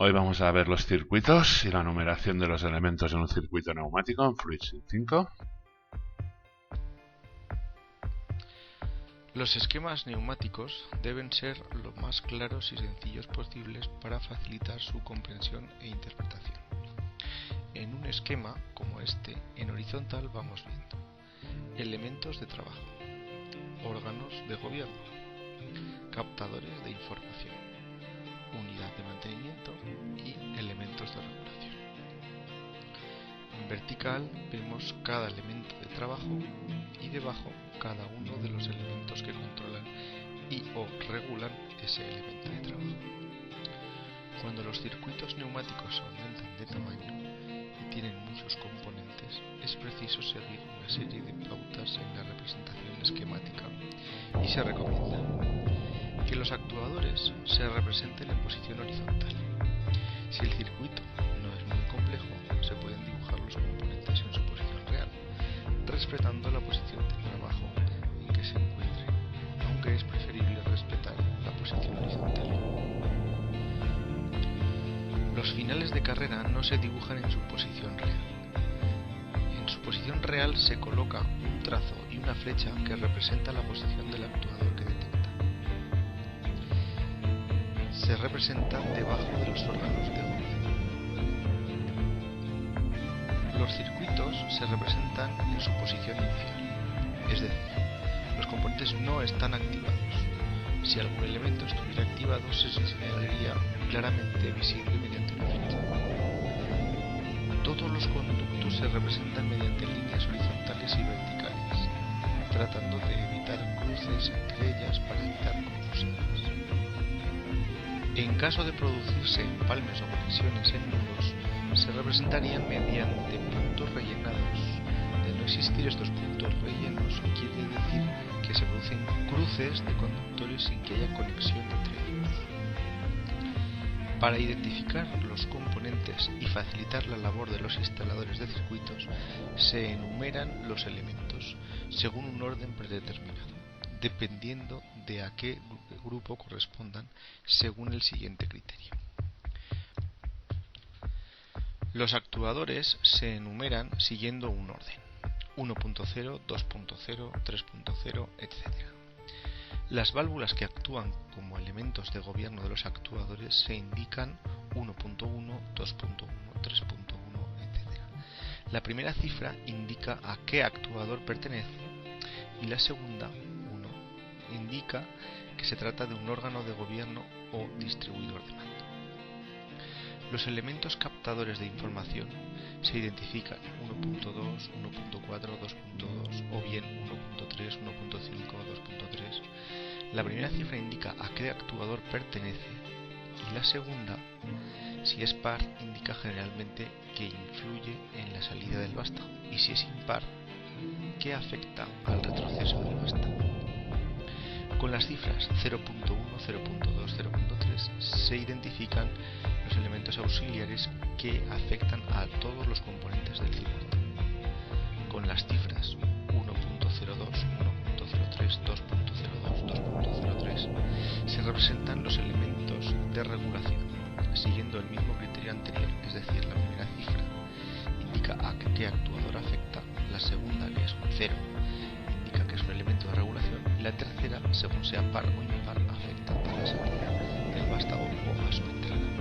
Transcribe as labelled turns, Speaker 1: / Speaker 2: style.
Speaker 1: Hoy vamos a ver los circuitos y la numeración de los elementos en un circuito neumático en FluidSync 5.
Speaker 2: Los esquemas neumáticos deben ser lo más claros y sencillos posibles para facilitar su comprensión e interpretación. En un esquema como este, en horizontal vamos viendo elementos de trabajo, órganos de gobierno, captadores de información, unidad de mantenimiento y elementos de regulación. En vertical vemos cada elemento de trabajo y debajo cada uno de los elementos que controlan y o regulan ese elemento de trabajo. Cuando los circuitos neumáticos aumentan de tamaño y tienen muchos componentes, es preciso seguir una serie de pautas en la representación esquemática y se recomienda que los actuadores se representen en posición horizontal. Si el circuito no es muy complejo, se pueden dibujar los componentes en su posición real, respetando la posición de trabajo en que se encuentre, aunque es preferible respetar la posición horizontal. Los finales de carrera no se dibujan en su posición real. En su posición real se coloca un trazo y una flecha que representa la posición del actuador que detecta. Se representan debajo de los órganos de gobierno. Los circuitos se representan en su posición inicial, es decir, los componentes no están activados. Si algún elemento estuviera activado, se señalaría claramente visible mediante una flecha. Todos los conductos se representan mediante líneas horizontales y verticales, tratando de evitar cruces entre ellas para evitar confusiones. En caso de producirse empalmes o conexiones en nudos, se representarían mediante puntos rellenados. De no existir estos puntos rellenos, quiere decir que se producen cruces de conductores sin que haya conexión entre ellos. Para identificar los componentes y facilitar la labor de los instaladores de circuitos, se enumeran los elementos según un orden predeterminado, dependiendo de a qué grupo correspondan según el siguiente criterio. Los actuadores se enumeran siguiendo un orden: 1.0, 2.0, 3.0, etc. Las válvulas que actúan como elementos de gobierno de los actuadores se indican 1.1, 2.1, 3.1, etc. La primera cifra indica a qué actuador pertenece y la segunda, 1, indica que se trata de un órgano de gobierno o distribuidor de mando. Los elementos captadores de información se identifican 1.2, 1.4, 2.2 o bien 1.3, 1.5 o 2.3. La primera cifra indica a qué actuador pertenece y la segunda, si es par, indica generalmente que influye en la salida del vástago y si es impar, que afecta al retroceso del vástago. Con las cifras 0.1, 0.2, 0.3 se identifican los elementos auxiliares que afectan a todos los componentes del circuito. Con las cifras 1.02, 1.03, 2.02, 2.03 se representan los elementos de regulación, siguiendo el mismo criterio anterior, es decir, la primera cifra indica a qué actuador afecta, la segunda, que es un 0, indica que es un elemento de regulación, y la tercera, según sea par o impar, afecta a la salida del vástago o a su entrada.